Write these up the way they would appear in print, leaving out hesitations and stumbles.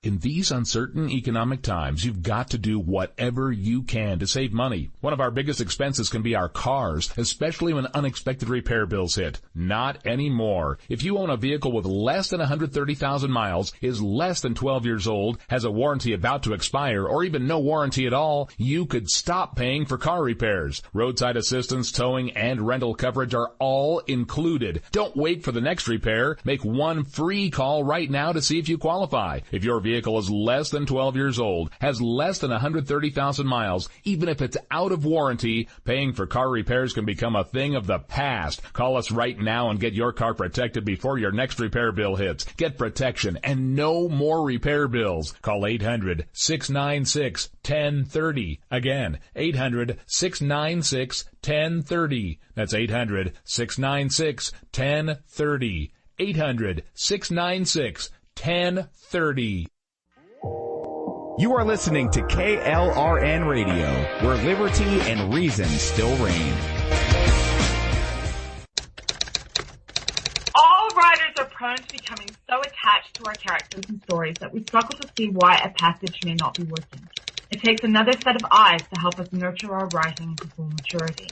In these uncertain economic times, you've got to do whatever you can to save money. One of our biggest expenses can be our cars, especially when unexpected repair bills hit. Not anymore. If you own a vehicle with less than 130,000 miles, is less than 12 years old, has a warranty about to expire, or even no warranty at all, you could stop paying for car repairs. Roadside assistance, towing, and rental coverage are all included. Don't wait for the next repair. Make one free call right now to see if you qualify. If your vehicle is less than 12 years old, has less than 130,000 miles, even if it's out of warranty, paying for car repairs can become a thing of the past. Call us right now and get your car protected before your next repair bill hits. Get protection and no more repair bills. Call 800-696-1030. Again, 800-696-1030. That's 800-696-1030. 800-696-1030. You are listening to KLRN Radio, where liberty and reason still reign. All writers are prone to becoming so attached to our characters and stories that we struggle to see why a passage may not be working. It takes another set of eyes to help us nurture our writing to full maturity.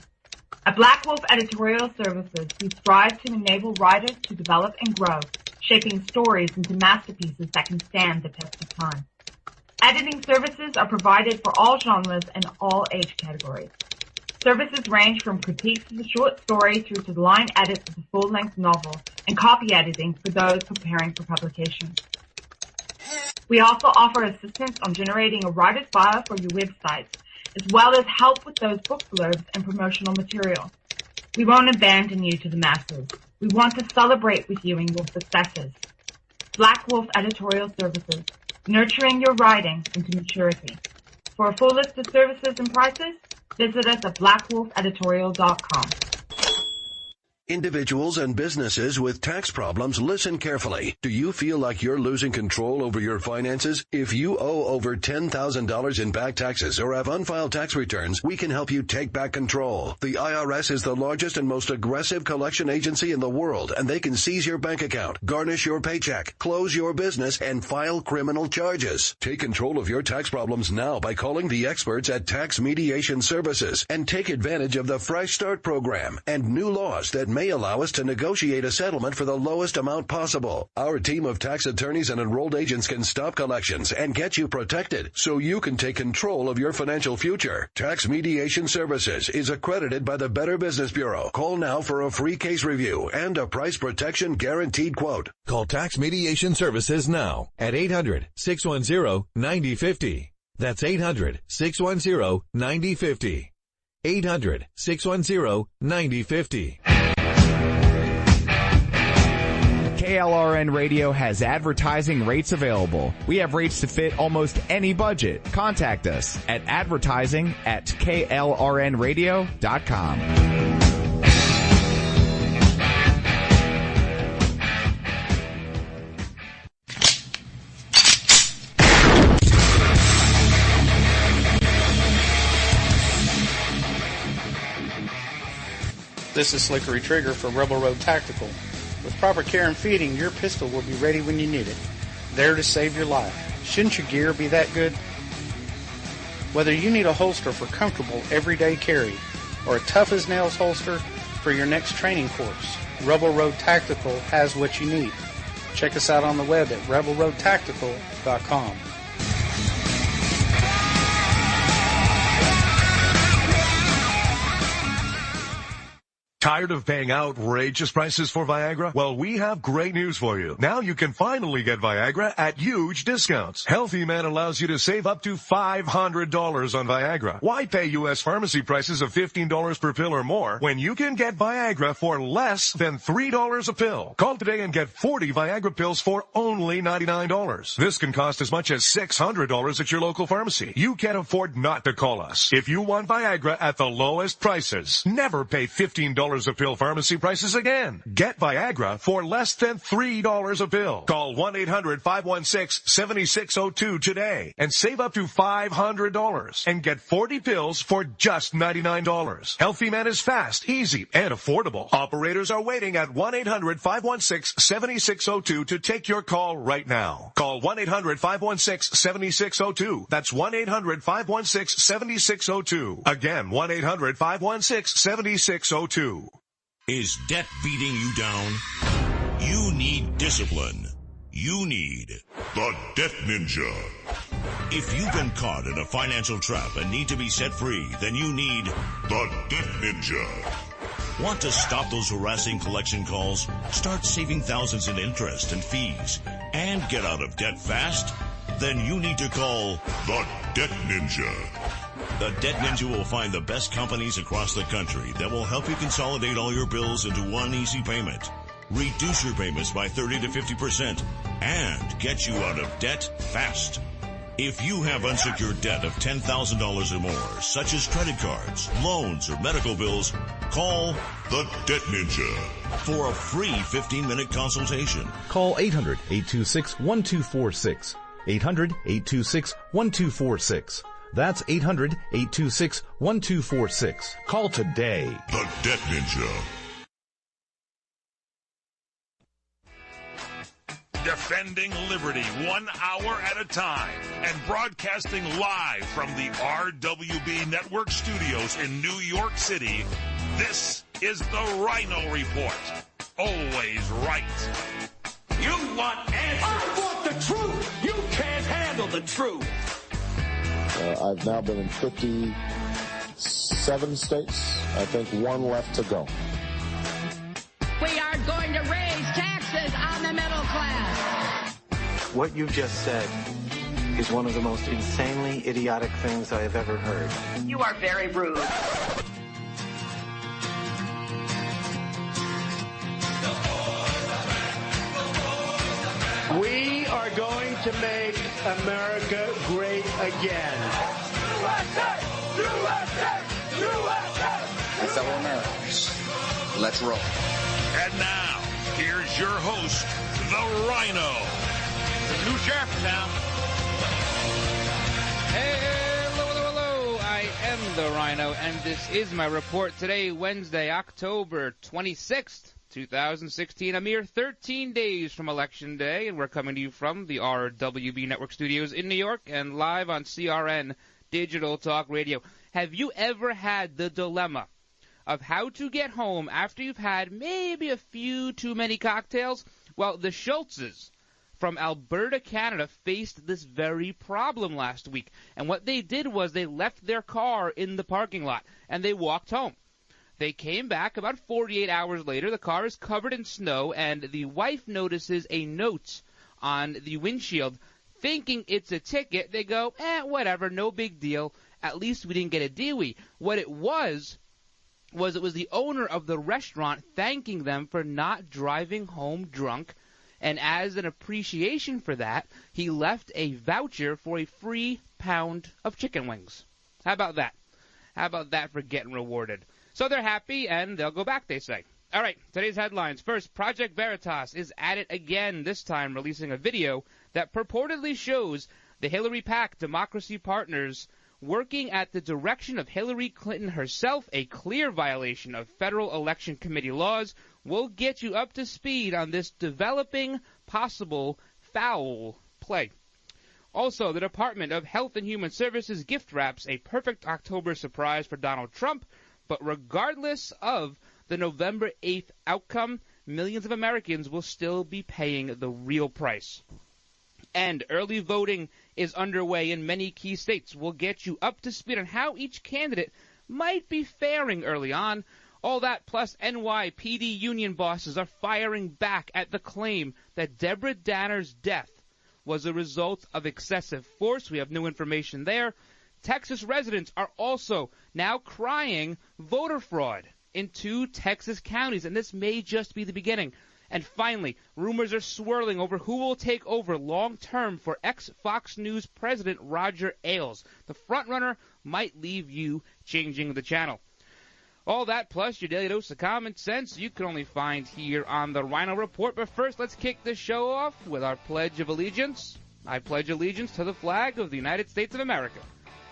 At Black Wolf Editorial Services, we strive to enable writers to develop and grow, shaping stories into masterpieces that can stand the test of time. Editing services are provided for all genres and all age categories. Services range from critiques of the short story through to the line edits of the full-length novel and copy editing for those preparing for publication. We also offer assistance on generating a writer's bio for your websites, as well as help with those book blurbs and promotional material. We won't abandon you to the masses. We want to celebrate with you in your successes. Black Wolf Editorial Services, nurturing your writing into maturity. For a full list of services and prices, visit us at blackwolfeditorial.com. Individuals and businesses with tax problems, listen carefully. Do you feel like you're losing control over your finances? If you owe over $10,000 in back taxes or have unfiled tax returns, we can help you take back control. The IRS is the largest and most aggressive collection agency in the world, and they can seize your bank account, garnish your paycheck, close your business, and file criminal charges. Take control of your tax problems now by calling the experts at Tax Mediation Services and take advantage of the Fresh Start program and new laws that may allow us to negotiate a settlement for the lowest amount possible. Our team of tax attorneys and enrolled agents can stop collections and get you protected so you can take control of your financial future. Tax Mediation Services is accredited by the Better Business Bureau. Call now for a free case review and a price protection guaranteed quote. Call Tax Mediation Services now at 800-610-9050. That's 800-610-9050. 800-610-9050. KLRN Radio has advertising rates available. We have rates to fit almost any budget. Contact us at advertising@klrnradio.com. This is Slickery Trigger for Rebel Road Tactical. With proper care and feeding, your pistol will be ready when you need it, there to save your life. Shouldn't your gear be that good? Whether you need a holster for comfortable everyday carry or a tough-as-nails holster for your next training course, Rebel Road Tactical has what you need. Check us out on the web at rebelroadtactical.com. Tired of paying outrageous prices for Viagra? Well, we have great news for you. Now you can finally get Viagra at huge discounts. Healthy Man allows you to save up to $500 on Viagra. Why pay U.S. pharmacy prices of $15 per pill or more when you can get Viagra for less than $3 a pill? Call today and get 40 Viagra pills for only $99. This can cost as much as $600 at your local pharmacy. You can't afford not to call us. If you want Viagra at the lowest prices, never pay $15 $3 a pill pharmacy prices again. Get Viagra for less than $3 a pill. Call 1-800-516-7602 today and save up to $500 and get 40 pills for just $99. Healthy Man is fast, easy, and affordable. Operators are waiting at 1-800-516-7602 to take your call right now. Call 1-800-516-7602. That's 1-800-516-7602. Again, 1-800-516-7602. Is debt beating you down? You need discipline. You need the Debt Ninja. If you've been caught in a financial trap and need to be set free, then you need the Debt Ninja. Want to stop those harassing collection calls? Start saving thousands in interest and fees and get out of debt fast? Then you need to call the Debt Ninja. The Debt Ninja will find the best companies across the country that will help you consolidate all your bills into one easy payment, reduce your payments by 30 to 50%, and get you out of debt fast. If you have unsecured debt of $10,000 or more, such as credit cards, loans, or medical bills, call the Debt Ninja for a free 15-minute consultation. Call 800-826-1246. 800-826-1246. That's 800-826-1246. Call today. The Debt Ninja. Defending liberty 1 hour at a time and broadcasting live from the RWB Network studios in New York City, this is the Ryno Report. Always right. You want answers. I want the truth. You can't handle the truth. I've now been in 57 states. I think one left to go. We are going to raise taxes on the middle class. What you just said is one of the most insanely idiotic things I have ever heard. You are very rude. We are going to make America great again. USA! USA! USA! That's our Americans. Let's roll. And now, here's your host, the Ryno. The new sheriff in town. Hello. I am the Ryno, and this is my report today, Wednesday, October 26th. 2016, a mere 13 days from Election Day, and we're coming to you from the RWB Network studios in New York and live on CRN Digital Talk Radio. Have you ever had the dilemma of how to get home after you've had maybe a few too many cocktails? Well, the Schultzes from Alberta, Canada, faced this very problem last week, and what they did was they left their car in the parking lot, and they walked home. They came back about 48 hours later. The car is covered in snow, and the wife notices a note on the windshield. Thinking it's a ticket, they go, whatever, no big deal. At least we didn't get a DUI. What it was it was the owner of the restaurant thanking them for not driving home drunk, and as an appreciation for that, he left a voucher for a free pound of chicken wings. How about that? How about that for getting rewarded? So they're happy, and they'll go back, they say. All right, today's headlines. First, Project Veritas is at it again, this time releasing a video that purportedly shows the Hillary PAC Democracy Partners working at the direction of Hillary Clinton herself, a clear violation of Federal Election Committee laws. We'll get you up to speed on this developing possible foul play. Also, the Department of Health and Human Services gift wraps a perfect October surprise for Donald Trump. But regardless of the November 8th outcome, millions of Americans will still be paying the real price. And early voting is underway in many key states. We'll get you up to speed on how each candidate might be faring early on. All that plus NYPD union bosses are firing back at the claim that Deborah Danner's death was a result of excessive force. We have new information there. Texas residents are also now crying voter fraud in 2 Texas counties, and this may just be the beginning. And finally, rumors are swirling over who will take over long-term for ex-Fox News president Roger Ailes. The frontrunner might leave you changing the channel. All that plus your daily dose of common sense you can only find here on the Ryno Report. But first, let's kick this show off with our Pledge of Allegiance. I pledge allegiance to the flag of the United States of America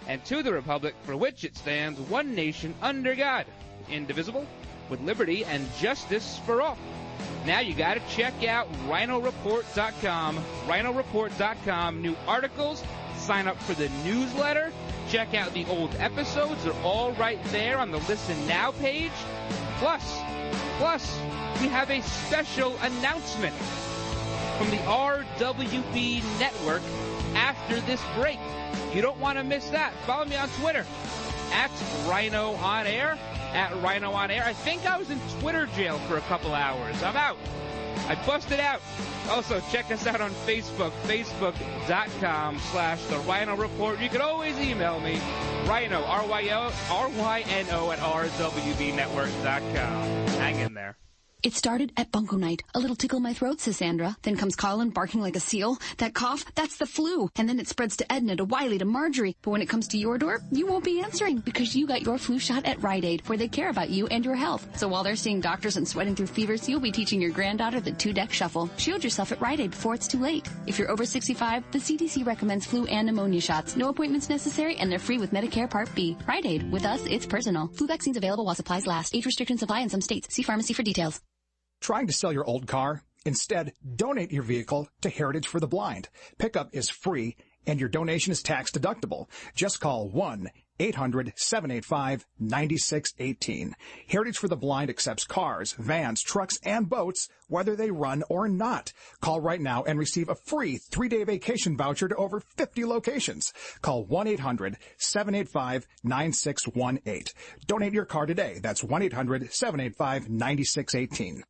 and to the republic for which it stands, one nation under God, indivisible, with liberty and justice for all. Now you got to check out RynoReport.com. RynoReport.com. New articles. Sign up for the newsletter. Check out the old episodes. They're all right there on the Listen Now page. Plus, we have a special announcement from the RWB Network after this break. You don't want to miss that. Follow me on Twitter at Ryno On Air. At Ryno On Air. I think I was in Twitter jail for a couple hours. I'm out. I busted out. Also, check us out on Facebook, facebook.com/The Ryno Report. You can always email me, Ryno, R-Y-N-O, at rwbnetwork.com. Hang in there. It started at Bunko Night. A little tickle in my throat, says Sandra. Then comes Colin barking like a seal. That cough, that's the flu. And then it spreads to Edna, to Wiley, to Marjorie. But when it comes to your door, you won't be answering because you got your flu shot at Rite Aid, where they care about you and your health. So while they're seeing doctors and sweating through fevers, you'll be teaching your granddaughter the 2-deck shuffle. Shield yourself at Rite Aid before it's too late. If you're over 65, the CDC recommends flu and pneumonia shots. No appointments necessary, and they're free with Medicare Part B. Rite Aid. With us, it's personal. Flu vaccines available while supplies last. Age restrictions apply in some states. See pharmacy for details. Trying to sell your old car? Instead, donate your vehicle to Heritage for the Blind. Pickup is free, and your donation is tax deductible. Just call 1-800-785-9618. Heritage for the Blind accepts cars, vans, trucks, and boats, whether they run or not. Call right now and receive a free 3-day vacation voucher to over 50 locations. Call 1-800-785-9618. Donate your car today. That's 1-800-785-9618.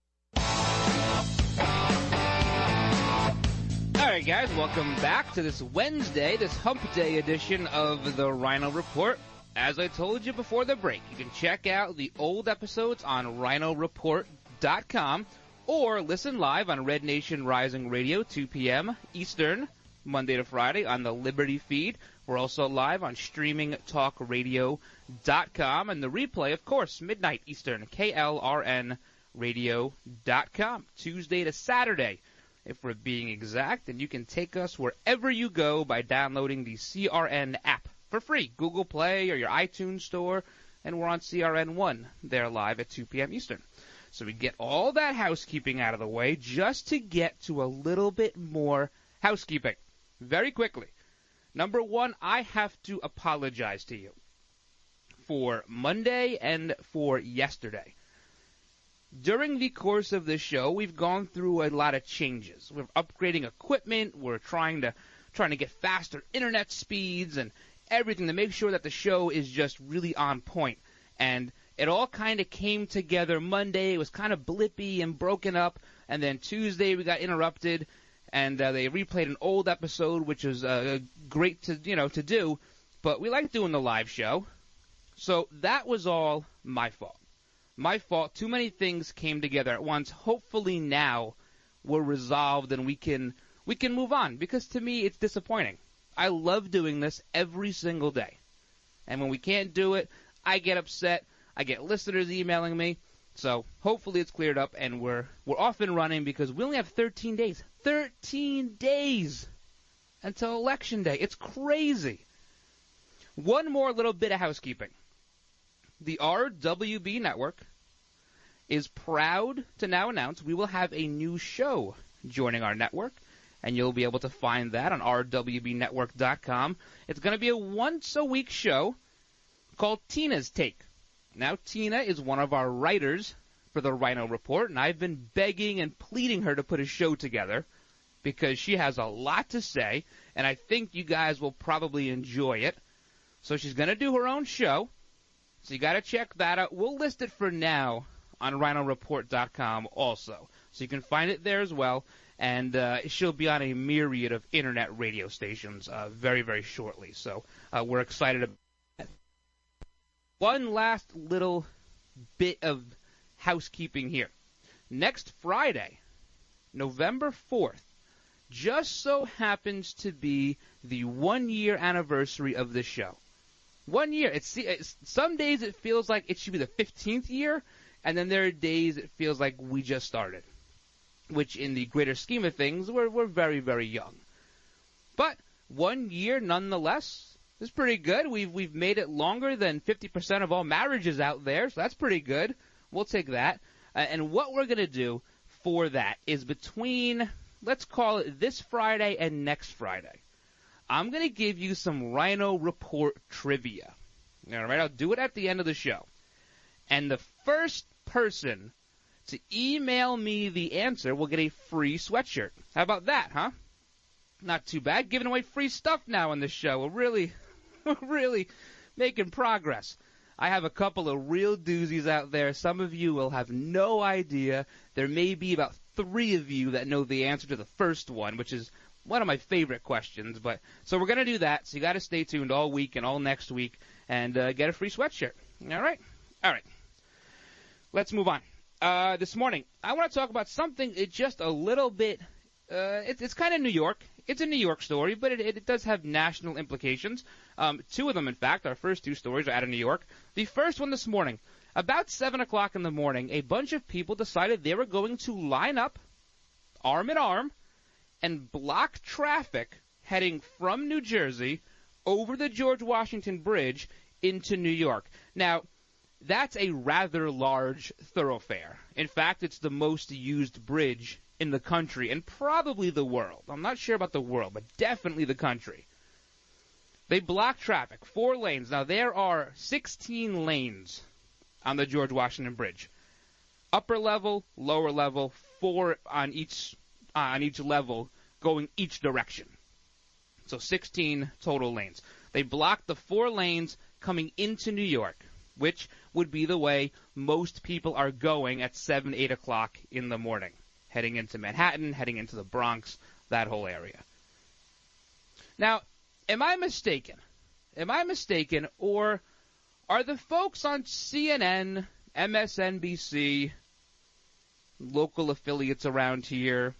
All right, guys, welcome back to this Wednesday, this Hump Day edition of the Ryno Report. As I told you before the break, you can check out the old episodes on RynoReport.com or listen live on Red Nation Rising Radio, 2 p.m. Eastern, Monday to Friday on the Liberty feed. We're also live on StreamingTalkRadio.com, and the replay, of course, midnight Eastern, KLRNRadio.com, Tuesday to Saturday, if we're being exact, and you can take us wherever you go by downloading the CRN app for free, Google Play or your iTunes store, and we're on CRN1. They're live at 2 p.m. Eastern. So we get all that housekeeping out of the way just to get to a little bit more housekeeping. Very quickly. Number one, I have to apologize to you for Monday and for yesterday. During the course of the show, we've gone through a lot of changes. We're upgrading equipment. We're trying to get faster internet speeds and everything to make sure that the show is just really on point. And it all kind of came together Monday. It was kind of blippy and broken up. And then Tuesday we got interrupted, and they replayed an old episode, which was great to do. But we like doing the live show. So that was all my fault. My fault. Too many things came together at once. Hopefully now we're resolved and we can move on, because to me it's disappointing. I love doing this every single day. And when we can't do it, I get upset. I get listeners emailing me. So hopefully it's cleared up and we're off and running, because we only have 13 days. 13 days until Election Day. It's crazy. One more little bit of housekeeping. The RWB Network is proud to now announce we will have a new show joining our network, and you'll be able to find that on rwbnetwork.com. It's going to be a once-a-week show called Tina's Take. Now, Tina is one of our writers for the Ryno Report, and I've been begging and pleading her to put a show together because she has a lot to say, and I think you guys will probably enjoy it. So she's going to do her own show. So you got to check that out. We'll list it for now on RynoReport.com also. So you can find it there as well. And she'll be on a myriad of internet radio stations very, very shortly. So we're excited about that. One last little bit of housekeeping here. Next Friday, November 4th, just so happens to be the 1-year anniversary of this show. 1 year. Some days it feels like it should be the 15th year, and then there are days it feels like we just started, which in the greater scheme of things, we're very, very young. But 1 year, nonetheless, is pretty good. We've made it longer than 50% of all marriages out there, so that's pretty good. We'll take that. And what we're going to do for that is between, let's call it this Friday and next Friday, I'm going to give you some Ryno Report trivia. All right, I'll do it at the end of the show. And the first person to email me the answer will get a free sweatshirt. How about that, huh? Not too bad. Giving away free stuff now on this show. We're really making progress. I have a couple of real doozies out there. Some of you will have no idea. There may be about 3 of you that know the answer to the first one, which is one of my favorite questions. But so we're going to do that. So you got to stay tuned all week and all next week and get a free sweatshirt. All right? All right. Let's move on. This morning, I want to talk about something just a little bit. It's kind of New York. It's a New York story, but it does have national implications. 2 of them, in fact. Our first 2 stories are out of New York. The first one this morning, about 7 o'clock in the morning, a bunch of people decided they were going to line up, arm in arm, and block traffic heading from New Jersey over the George Washington Bridge into New York. Now, that's a rather large thoroughfare. In fact, it's the most used bridge in the country and probably the world. I'm not sure about the world, but definitely the country. They block traffic, 4 lanes. Now, there are 16 lanes on the George Washington Bridge. Upper level, lower level, 4 on each level going each direction. So 16 total lanes. They blocked the 4 lanes coming into New York, which would be the way most people are going at 7, 8 o'clock in the morning, heading into Manhattan, heading into the Bronx, that whole area. Now, am I mistaken? Or are the folks on CNN, MSNBC, local affiliates around here,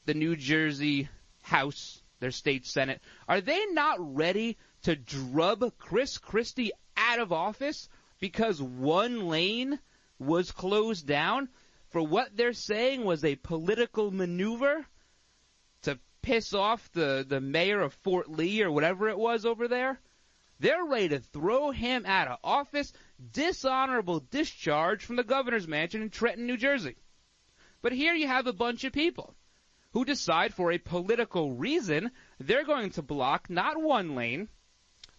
the New Jersey House, their state Senate, are they not ready to drub Chris Christie out of office because 1 lane was closed down for what they're saying was a political maneuver to piss off the mayor of Fort Lee or whatever it was over there? They're ready to throw him out of office, dishonorable discharge from the governor's mansion in Trenton, New Jersey. But here you have a bunch of people who decide for a political reason they're going to block not 1 lane,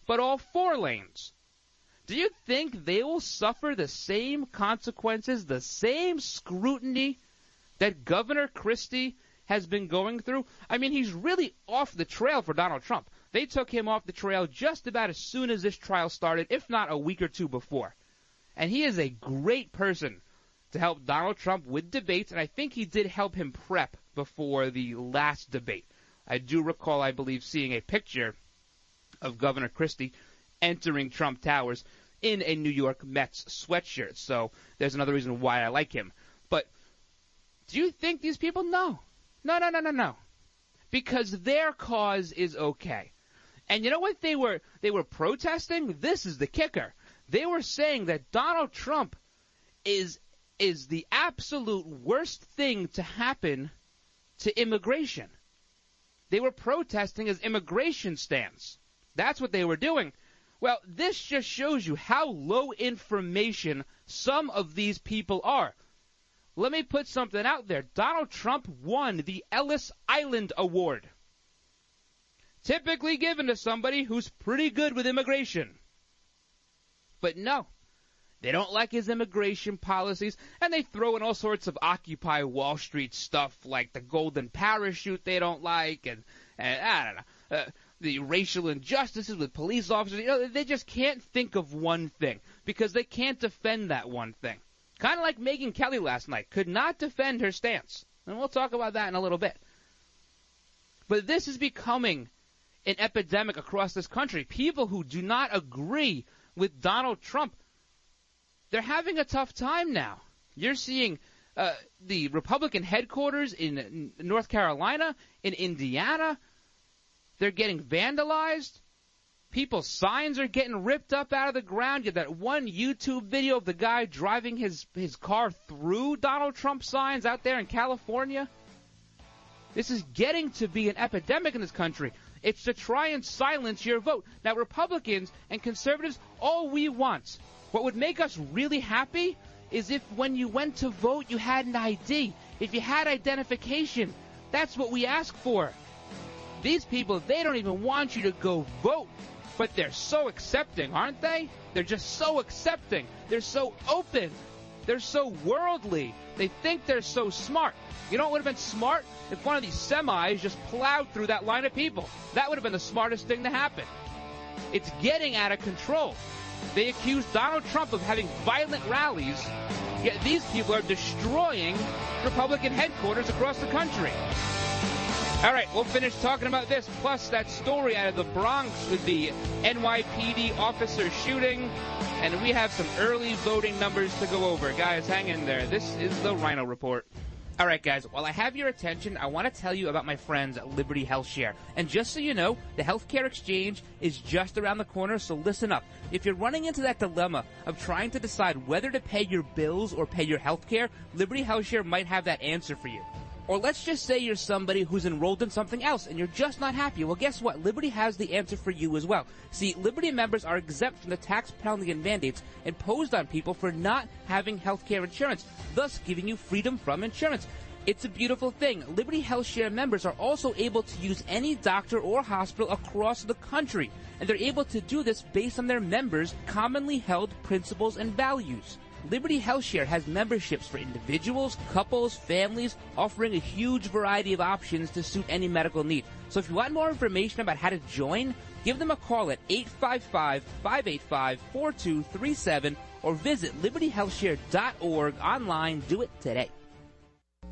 but all 4 lanes. Do you think they will suffer the same consequences, the same scrutiny that Governor Christie has been going through? I mean, he's really off the trail for Donald Trump. They took him off the trail just about as soon as this trial started, if not a week or 2 before. And he is a great person to help Donald Trump with debates, and I think he did help him prep before the last debate. I do recall, I believe, seeing a picture of Governor Christie entering Trump Towers in a New York Mets sweatshirt. So there's another reason why I like him. But do you think these people? No. No. Because their cause is okay. And you know what they were protesting? This is the kicker. They were saying that Donald Trump is the absolute worst thing to happen to immigration. They were protesting his immigration stance. That's what they were doing. Well, this just shows you how low information some of these people are. Let me put something out there. Donald Trump won the Ellis Island Award, typically given to somebody who's pretty good with immigration. But no, they don't like his immigration policies, and they throw in all sorts of Occupy Wall Street stuff like the golden parachute they don't like, and I don't know, the racial injustices with police officers. You know, they just can't think of one thing because they can't defend that one thing. Kind of like Megyn Kelly last night, could not defend her stance. And we'll talk about that in a little bit. But this is becoming an epidemic across this country. People who do not agree with Donald Trump, they're having a tough time now. You're seeing the Republican headquarters in North Carolina, in Indiana, they're getting vandalized. People's signs are getting ripped up out of the ground. You have that one YouTube video of the guy driving his car through Donald Trump signs out there in California. This is getting to be an epidemic in this country. It's to try and silence your vote. Now, Republicans and conservatives, all we want, what would make us really happy is if when you went to vote, you had an ID. If you had identification, that's what we ask for. These people, they don't even want you to go vote. But they're so accepting, aren't they? They're just so accepting. They're so open. They're so worldly. They think they're so smart. You know what would have been smart? If one of these semis just plowed through that line of people. That would have been the smartest thing to happen. It's getting out of control. They accuse Donald Trump of having violent rallies, yet these people are destroying Republican headquarters across the country. All right, we'll finish talking about this, plus that story out of the Bronx with the NYPD officer shooting, and we have some early voting numbers to go over. Guys, hang in there. This is the Ryno Report. All right, guys, while I have your attention, I want to tell you about my friends at Liberty HealthShare. And just so you know, the healthcare exchange is just around the corner, so listen up. If you're running into that dilemma of trying to decide whether to pay your bills or pay your healthcare, Liberty HealthShare might have that answer for you. Or let's just say you're somebody who's enrolled in something else and you're just not happy. Well, guess what? Liberty has the answer for you as well. See, Liberty members are exempt from the tax penalty and mandates imposed on people for not having health care insurance, thus giving you freedom from insurance. It's a beautiful thing. Liberty HealthShare members are also able to use any doctor or hospital across the country, and they're able to do this based on their members' commonly held principles and values. Liberty HealthShare has memberships for individuals, couples, families, offering a huge variety of options to suit any medical need. So if you want more information about how to join, give them a call at 855-585-4237 or visit libertyhealthshare.org online. Do it today.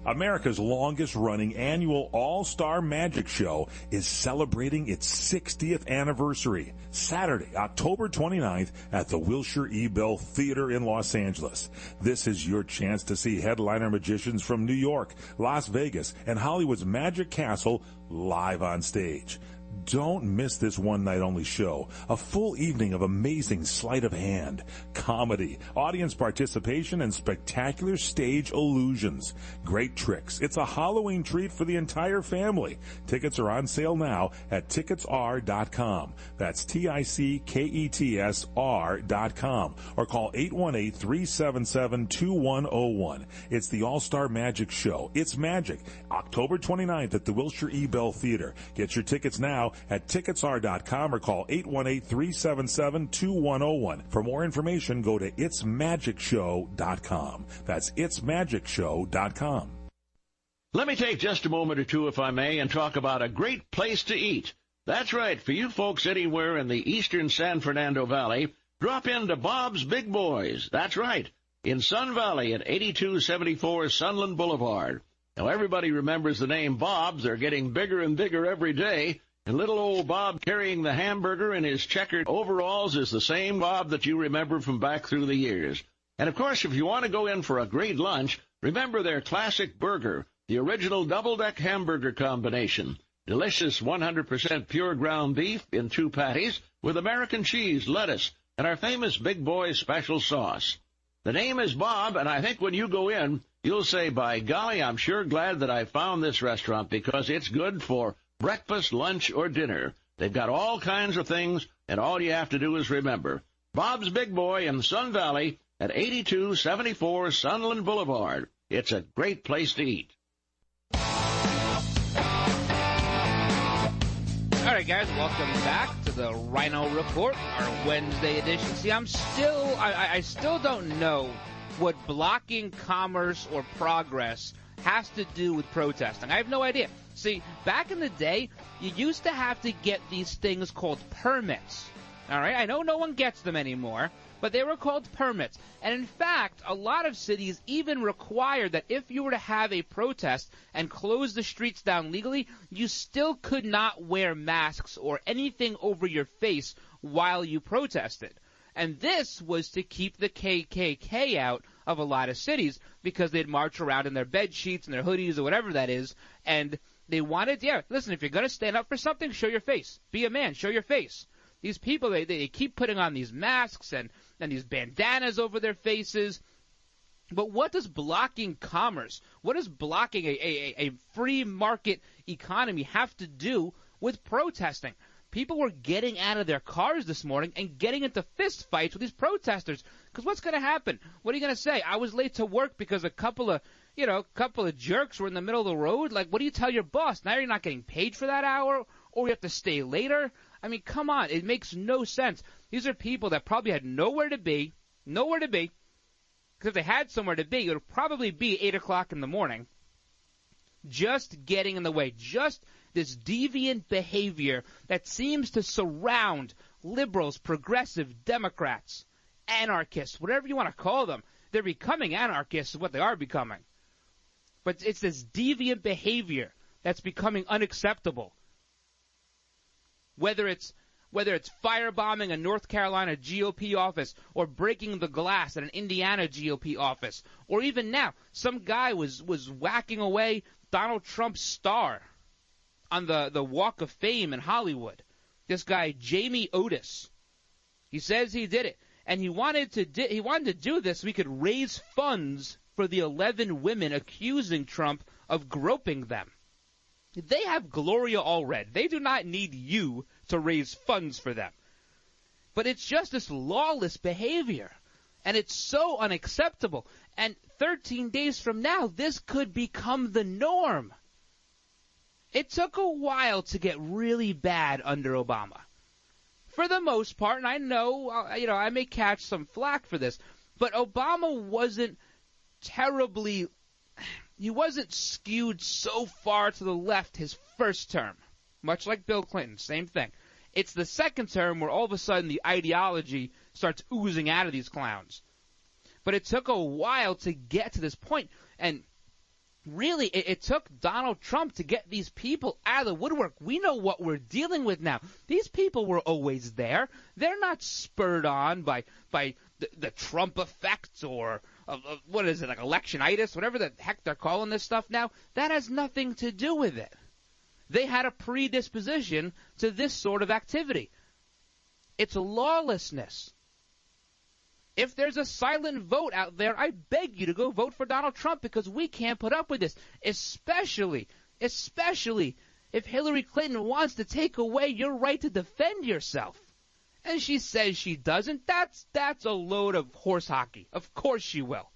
America's longest-running annual All-Star Magic Show is celebrating its 60th anniversary, Saturday, October 29th at the Wilshire E. Bell Theater in Los Angeles. This is your chance to see headliner magicians from New York, Las Vegas, and Hollywood's Magic Castle live on stage. Don't miss this one-night-only show. A full evening of amazing sleight of hand, comedy, audience participation, and spectacular stage illusions. Great tricks. It's a Halloween treat for the entire family. Tickets are on sale now at ticketsr.com. That's TICKETSR.com. Or call 818-377-2101. It's the All-Star Magic Show. It's magic. October 29th at the Wilshire E. Bell Theater. Get your tickets now at ticketsr.com or call 818-377-2101. For more information, go to itsmagicshow.com. That's itsmagicshow.com. Let me take just a moment or two, if I may, and talk about a great place to eat. That's right. For you folks anywhere in the eastern San Fernando Valley, drop into Bob's Big Boys. That's right. In Sun Valley at 8274 Sunland Boulevard. Now, everybody remembers the name Bob's. They're getting bigger and bigger every day. And little old Bob carrying the hamburger in his checkered overalls is the same Bob that you remember from back through the years. And, of course, if you want to go in for a great lunch, remember their classic burger, the original double-deck hamburger combination. Delicious 100% pure ground beef in 2 patties with American cheese, lettuce, and our famous Big Boy special sauce. The name is Bob, and I think when you go in, you'll say, by golly, I'm sure glad that I found this restaurant because it's good for breakfast, lunch, or dinner. They've got all kinds of things, and all you have to do is remember. Bob's Big Boy in Sun Valley at 8274 Sunland Boulevard. It's a great place to eat. All right, guys, welcome back to the Ryno Report, our Wednesday edition. See, I still don't know what blocking commerce or progress has to do with protesting. I have no idea. See, back in the day, you used to have to get these things called permits. All right? I know no one gets them anymore, but they were called permits. And in fact, a lot of cities even required that if you were to have a protest and close the streets down legally, you still could not wear masks or anything over your face while you protested. And this was to keep the KKK out of a lot of cities because they'd march around in their bed sheets and their hoodies or whatever that is, and they wanted, listen, if you're going to stand up for something, show your face. Be a man, show your face. These people, they keep putting on these masks and these bandanas over their faces. But what does blocking commerce, what does blocking a free market economy have to do with protesting? People were getting out of their cars this morning and getting into fist fights with these protesters. Because what's going to happen? What are you going to say? I was late to work because a couple of jerks were in the middle of the road. Like, what do you tell your boss? Now you're not getting paid for that hour, or you have to stay later? I mean, come on. It makes no sense. These are people that probably had nowhere to be. Because if they had somewhere to be, it would probably be 8 o'clock in the morning. Just getting in the way. Just this deviant behavior that seems to surround liberals, progressive, Democrats, anarchists, whatever you want to call them. They're becoming anarchists is what they are becoming. But it's this deviant behavior that's becoming unacceptable. Whether it's firebombing a North Carolina GOP office or breaking the glass at an Indiana GOP office, or even now, some guy was whacking away Donald Trump's star on the Walk of Fame in Hollywood. This guy, Jamie Otis. He says he did it. And he wanted to do this so he could raise funds for the 11 women accusing Trump of groping them. They have Gloria already. They do not need you to raise funds for them. But it's just this lawless behavior. And it's so unacceptable. And 13 days from now, this could become the norm. It took a while to get really bad under Obama. For the most part, and I know, I may catch some flack for this, but Obama wasn't he wasn't skewed so far to the left his first term, much like Bill Clinton, same thing. It's the second term where all of a sudden the ideology starts oozing out of these clowns. But it took a while to get to this point, and really, it took Donald Trump to get these people out of the woodwork. We know what we're dealing with now. These people were always there. They're not spurred on by the Trump effect or, what is it, like electionitis, whatever the heck they're calling this stuff now. That has nothing to do with it. They had a predisposition to this sort of activity. It's lawlessness. If there's a silent vote out there, I beg you to go vote for Donald Trump because we can't put up with this, especially if Hillary Clinton wants to take away your right to defend yourself. And she says she doesn't. That's a load of horse hockey. Of course she will.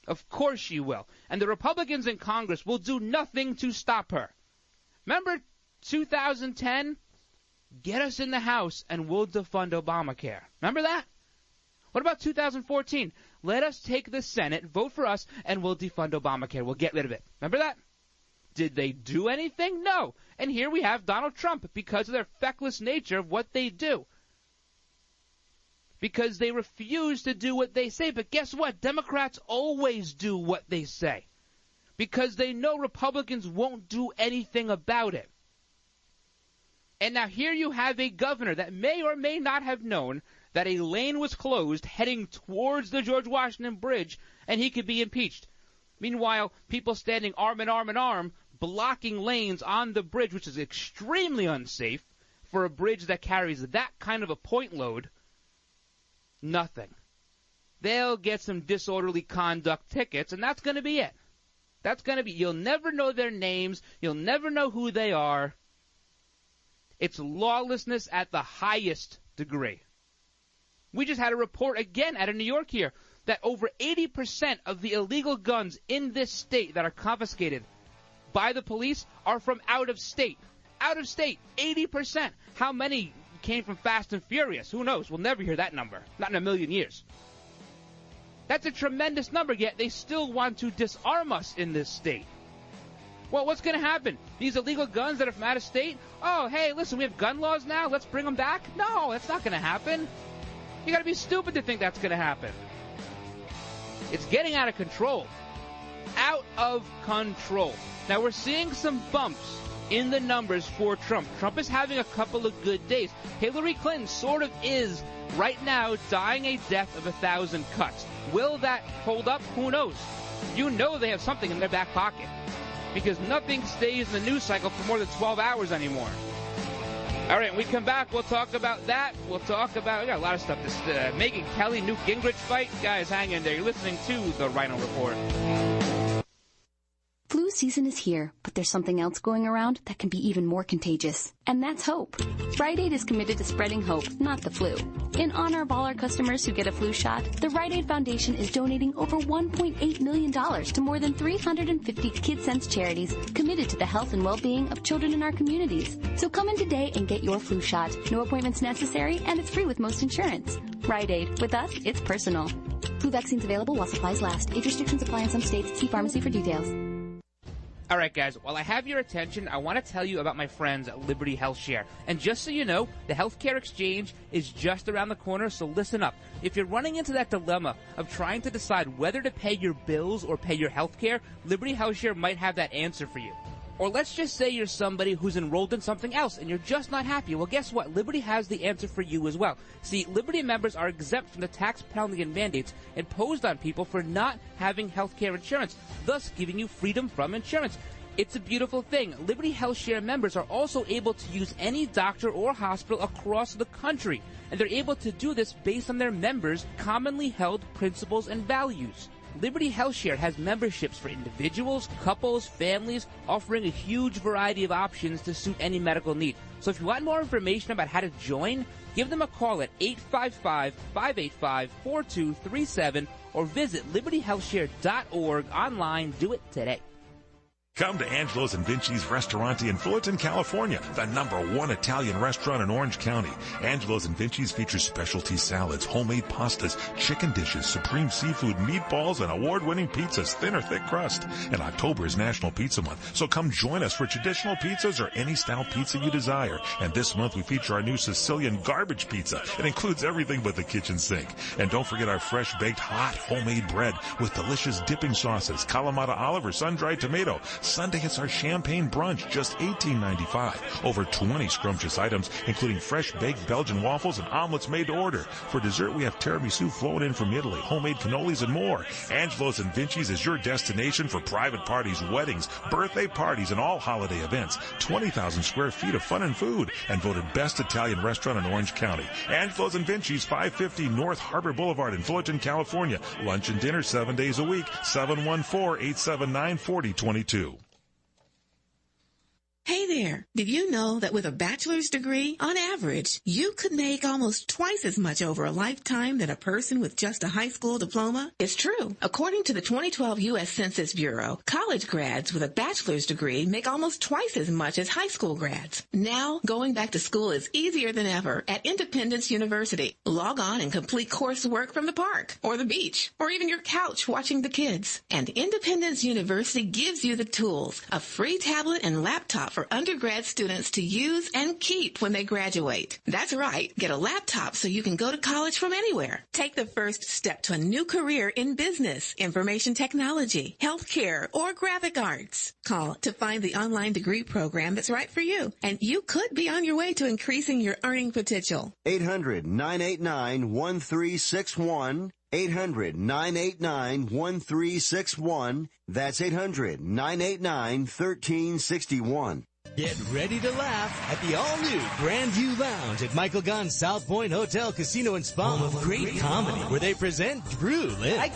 Of course she will. And the Republicans in Congress will do nothing to stop her. Remember 2010? Get us in the House and we'll defund Obamacare. Remember that? What about 2014? Let us take the Senate, vote for us, and we'll defund Obamacare. We'll get rid of it. Remember that? Did they do anything? No. And here we have Donald Trump because of their feckless nature of what they do. Because they refuse to do what they say. But guess what? Democrats always do what they say. Because they know Republicans won't do anything about it. And now here you have a governor that may or may not have known that a lane was closed heading towards the George Washington Bridge, and he could be impeached. Meanwhile, people standing arm in arm, blocking lanes on the bridge, which is extremely unsafe for a bridge that carries that kind of a point load, nothing. They'll get some disorderly conduct tickets, and that's going to be it. You'll never know their names. You'll never know who they are. It's lawlessness at the highest degree. We just had a report again out of New York here that over 80% of the illegal guns in this state that are confiscated by the police are from out of state. Out of state, 80%. How many came from Fast and Furious? Who knows? We'll never hear that number. Not in a million years. That's a tremendous number, yet they still want to disarm us in this state. Well, what's going to happen? These illegal guns that are from out of state? Oh, hey, listen, we have gun laws now. Let's bring them back? No, that's not going to happen. You got to be stupid to think that's going to happen. It's getting out of control. Out of control. Now, we're seeing some bumps in the numbers for Trump. Trump is having a couple of good days. Hillary Clinton sort of is, right now, dying a death of 1,000 cuts. Will that hold up? Who knows? You know they have something in their back pocket. Because nothing stays in the news cycle for more than 12 hours anymore. All right, when we come back, we'll talk about that. We got a lot of stuff. This Megyn Kelly, Newt Gingrich fight. Guys, hang in there. You're listening to the Ryno Report. Flu season is here, but there's something else going around that can be even more contagious, and that's hope. Rite Aid is committed to spreading hope, not the flu. In honor of all our customers who get a flu shot, the Rite Aid Foundation is donating over $1.8 million to more than 350 KidSense charities committed to the health and well-being of children in our communities. So come in today and get your flu shot. No appointments necessary, and it's free with most insurance. Rite Aid. With us, it's personal. Flu vaccines available while supplies last. Age restrictions apply in some states. See pharmacy for details. All right, guys, while I have your attention, I want to tell you about my friends at Liberty Health Share. And just so you know, the healthcare exchange is just around the corner, so listen up. If you're running into that dilemma of trying to decide whether to pay your bills or pay your healthcare, Liberty Health Share might have that answer for you. Or let's just say you're somebody who's enrolled in something else and you're just not happy. Well, guess what? Liberty has the answer for you as well. See, Liberty members are exempt from the tax penalty and mandates imposed on people for not having health care insurance, thus giving you freedom from insurance. It's a beautiful thing. Liberty Health Share members are also able to use any doctor or hospital across the country, and they're able to do this based on their members' commonly held principles and values. Liberty Health Share has memberships for individuals, couples, families, offering a huge variety of options to suit any medical need. So if you want more information about how to join, give them a call at 855-585-4237 or visit libertyhealthshare.org online. Do it today. Come to Angelo's and Vinci's Restaurante in Fullerton, California, the #1 Italian restaurant in Orange County. Angelo's and Vinci's features specialty salads, homemade pastas, chicken dishes, supreme seafood, meatballs, and award-winning pizzas, thin or thick crust. And October is National Pizza Month, so come join us for traditional pizzas or any style pizza you desire. And this month we feature our new Sicilian garbage pizza. It includes everything but the kitchen sink. And don't forget our fresh-baked, hot, homemade bread with delicious dipping sauces, Kalamata olive or sun-dried tomato. Sunday, it's our champagne brunch, just $18.95. Over 20 scrumptious items, including fresh-baked Belgian waffles and omelets made to order. For dessert, we have tiramisu flown in from Italy, homemade cannolis, and more. Angelo's and Vinci's is your destination for private parties, weddings, birthday parties, and all holiday events. 20,000 square feet of fun and food, and voted best Italian restaurant in Orange County. Angelo's and Vinci's, 550 North Harbor Boulevard in Fullerton, California. Lunch and dinner 7 days a week. 714-879-4022. Hey there, did you know that with a bachelor's degree, on average, you could make almost twice as much over a lifetime than a person with just a high school diploma? It's true. According to the 2012 U.S. Census Bureau, college grads with a bachelor's degree make almost twice as much as high school grads. Now, going back to school is easier than ever at Independence University. Log on and complete coursework from the park, or the beach, or even your couch watching the kids. And Independence University gives you the tools, a free tablet and laptop for undergrad students to use and keep when they graduate. That's right. Get a laptop so you can go to college from anywhere. Take the first step to a new career in business, information technology, healthcare, or graphic arts. Call to find the online degree program that's right for you, and you could be on your way to increasing your earning potential. 800-989-1361. 800-989-1361. That's 800-989-1361. Get ready to laugh at the all-new Grandview Lounge at Michael Gunn's South Point Hotel, Casino, and Spa. Home of great comedy, where they present Drew Lynch. I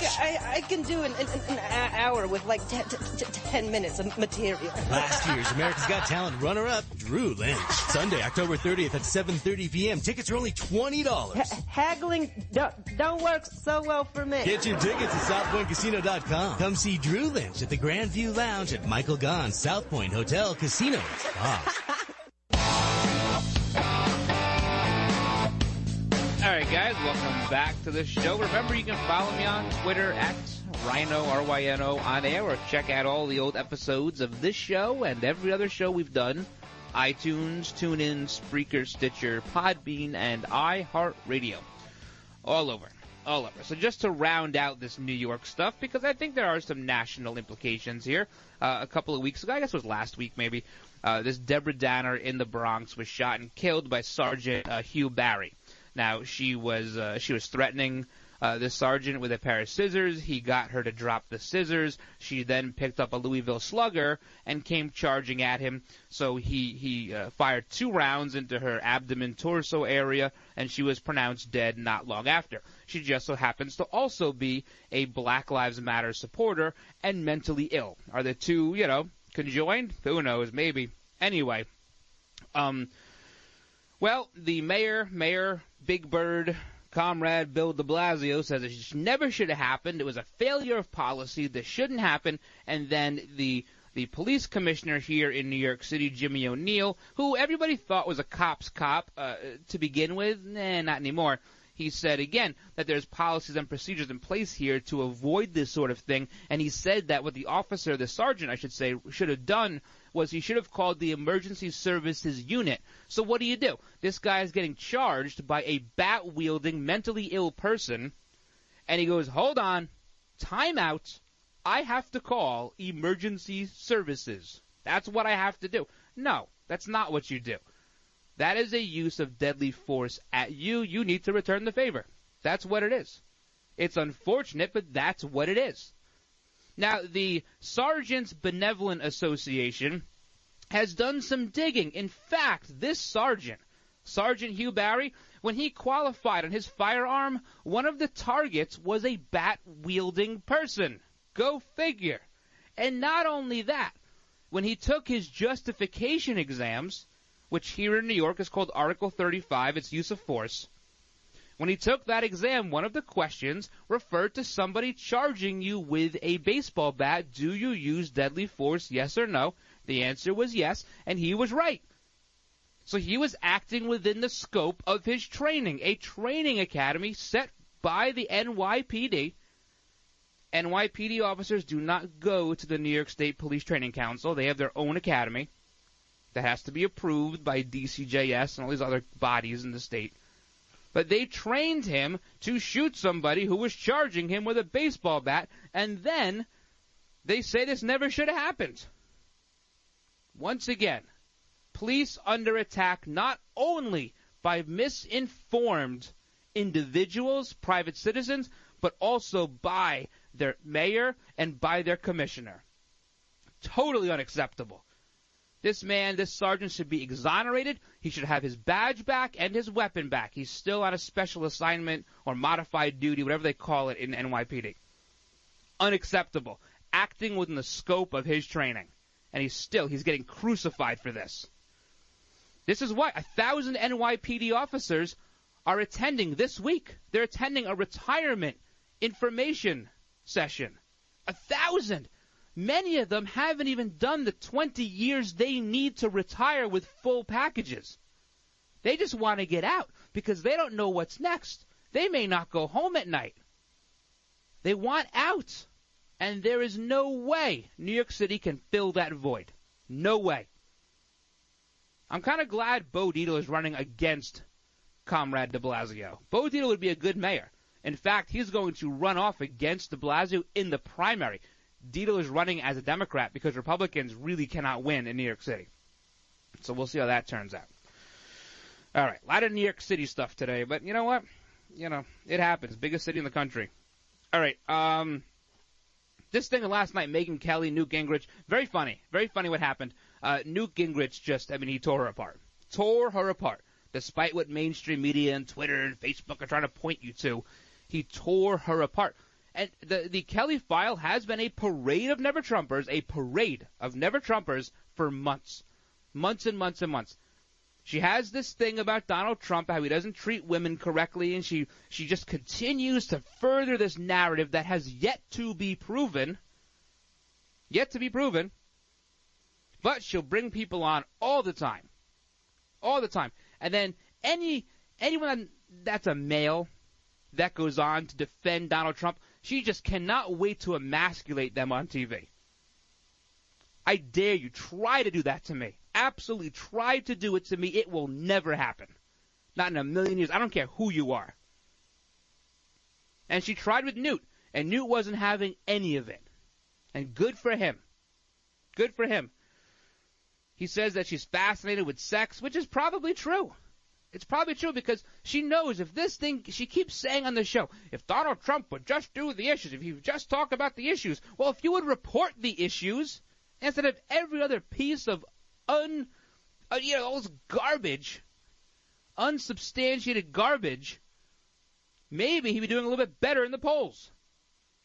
can do an hour with like 10 minutes of material. Last year's America's Got Talent runner-up, Drew Lynch. Sunday, October 30th at 7:30 p.m. Tickets are only $20. Haggling don't work so well for me. Get your tickets at SouthPointCasino.com. Come see Drew Lynch at the Grandview Lounge at Michael Gunn's South Point Hotel, Casino, and Spa. All right, guys, welcome back to the show. Remember, you can follow me on Twitter at Ryno, R-Y-N-O, on air, or check out all the old episodes of this show and every other show we've done. iTunes, TuneIn, Spreaker, Stitcher, Podbean, and iHeartRadio. All over. So just to round out this New York stuff, because I think there are some national implications here. A couple of weeks ago, I guess it was last week maybe, this Deborah Danner in the Bronx was shot and killed by Sergeant Hugh Barry. Now, she was threatening the sergeant with a pair of scissors. He got her to drop the scissors. She then picked up a Louisville Slugger and came charging at him. So he fired 2 rounds into her abdomen torso area, and she was pronounced dead not long after. She just so happens to also be a Black Lives Matter supporter and mentally ill. Are the two, conjoined? Who knows? Maybe. Anyway, well, the mayor, Big Bird, Comrade Bill de Blasio, says it never should have happened. It was a failure of policy. This shouldn't happen. And then the police commissioner here in New York City, Jimmy O'Neill, who everybody thought was a cop's cop to begin with, not anymore. He said again that there's policies and procedures in place here to avoid this sort of thing. And he said that what the officer, the sergeant, I should say, should have done was he should have called the emergency services unit. So what do? This guy is getting charged by a bat-wielding, mentally ill person, and he goes, hold on, time out, I have to call emergency services. That's what I have to do. No, that's not what you do. That is a use of deadly force at you. You need to return the favor. That's what it is. It's unfortunate, but that's what it is. Now, the Sergeants Benevolent Association has done some digging. In fact, this sergeant, Sergeant Hugh Barry, when he qualified on his firearm, one of the targets was a bat-wielding person. Go figure. And not only that, when he took his justification exams, which here in New York is called Article 35, it's use of force, when he took that exam, one of the questions referred to somebody charging you with a baseball bat. Do you use deadly force, yes or no? The answer was yes, and he was right. So he was acting within the scope of his training, a training academy set by the NYPD. NYPD officers do not go to the New York State Police Training Council. They have their own academy that has to be approved by DCJS and all these other bodies in the state. But they trained him to shoot somebody who was charging him with a baseball bat, and then they say this never should have happened. Once again, police under attack not only by misinformed individuals, private citizens, but also by their mayor and by their commissioner. Totally unacceptable. This man, this sergeant, should be exonerated. He should have his badge back and his weapon back. He's still on a special assignment or modified duty, whatever they call it in NYPD. Unacceptable. Acting within the scope of his training. And he's getting crucified for this. This is why 1,000 NYPD officers are attending this week. They're attending a retirement information session. 1,000. Many of them haven't even done the 20 years they need to retire with full packages. They just want to get out because they don't know what's next. They may not go home at night. They want out. And there is no way New York City can fill that void. No way. I'm kind of glad Bo Dietl is running against Comrade de Blasio. Bo Dietl would be a good mayor. In fact, he's going to run off against de Blasio in the primary. Dietl is running as a Democrat because Republicans really cannot win in New York City. So we'll see how that turns out. All right, a lot of New York City stuff today, but you know what? It happens. Biggest city in the country. All right, this thing last night, Megyn Kelly, Newt Gingrich, very funny what happened. Newt Gingrich he tore her apart. Tore her apart. Despite what mainstream media and Twitter and Facebook are trying to point you to, he tore her apart. And the Kelly file has been a parade of Never-Trumpers, for months. Months and months and months. She has this thing about Donald Trump, how he doesn't treat women correctly, and she just continues to further this narrative that has yet to be proven. But she'll bring people on all the time. And then anyone that's a male that goes on to defend Donald Trump, she just cannot wait to emasculate them on TV. I dare you, try to do that to me. Absolutely try to do it to me. It will never happen. Not in a million years. I don't care who you are. And she tried with Newt, and Newt wasn't having any of it. And good for him. He says that she's fascinated with sex, which is probably true. It's probably true because she knows if this thing, she keeps saying on the show, if Donald Trump would just do the issues, if he would just talk about the issues, well, if you would report the issues instead of every other piece of all this garbage, unsubstantiated garbage, maybe he'd be doing a little bit better in the polls.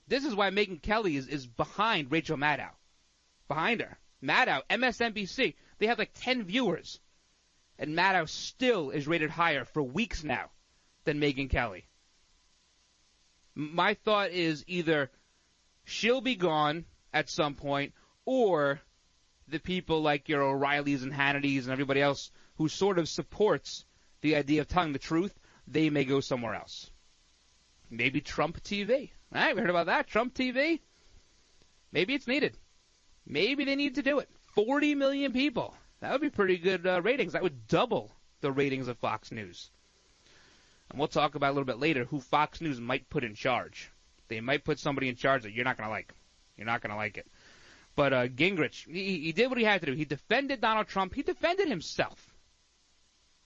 This is why Megyn Kelly is behind Rachel Maddow. Behind her. Maddow, MSNBC, they have like 10 viewers. And Maddow still is rated higher for weeks now than Megyn Kelly. My thought is either she'll be gone at some point, or the people like your O'Reillys and Hannitys and everybody else who sort of supports the idea of telling the truth, they may go somewhere else. Maybe Trump TV. Right, we heard about that. Trump TV. Maybe it's needed. Maybe they need to do it. 40 million people. That would be pretty good ratings. That would double the ratings of Fox News. And we'll talk about a little bit later who Fox News might put in charge. They might put somebody in charge that you're not going to like. You're not going to like it. But Gingrich, he did what he had to do. He defended Donald Trump. He defended himself.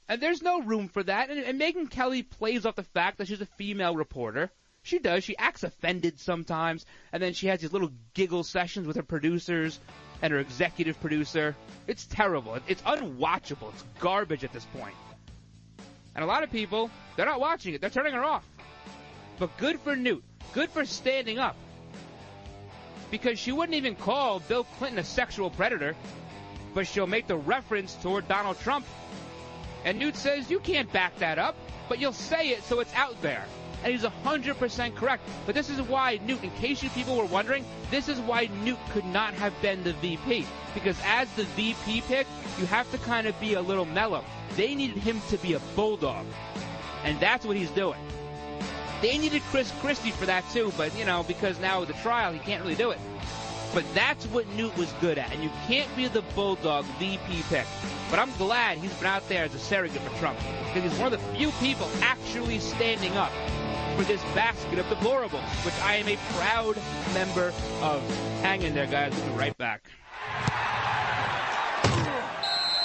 And there's no room for that. And Megyn Kelly plays off the fact that she's a female reporter. She does. She acts offended sometimes. And then she has these little giggle sessions with her producers and her executive producer. It's terrible. It's unwatchable. It's garbage at this point. And a lot of people, they're not watching it. They're turning her off. But good for Newt. Good for standing up. Because she wouldn't even call Bill Clinton a sexual predator, but she'll make the reference toward Donald Trump. And Newt says, you can't back that up, but you'll say it so it's out there. And he's 100% correct. But this is why Newt, in case you people were wondering, this is why Newt could not have been the VP. Because as the VP pick, you have to kind of be a little mellow. They needed him to be a bulldog. And that's what he's doing. They needed Chris Christie for that too, but, because now with the trial, he can't really do it. But that's what Newt was good at, and you can't be the bulldog VP pick. But I'm glad he's been out there as a surrogate for Trump, because he's one of the few people actually standing up for this basket of deplorables, which I am a proud member of. Hang in there, guys. We'll be right back.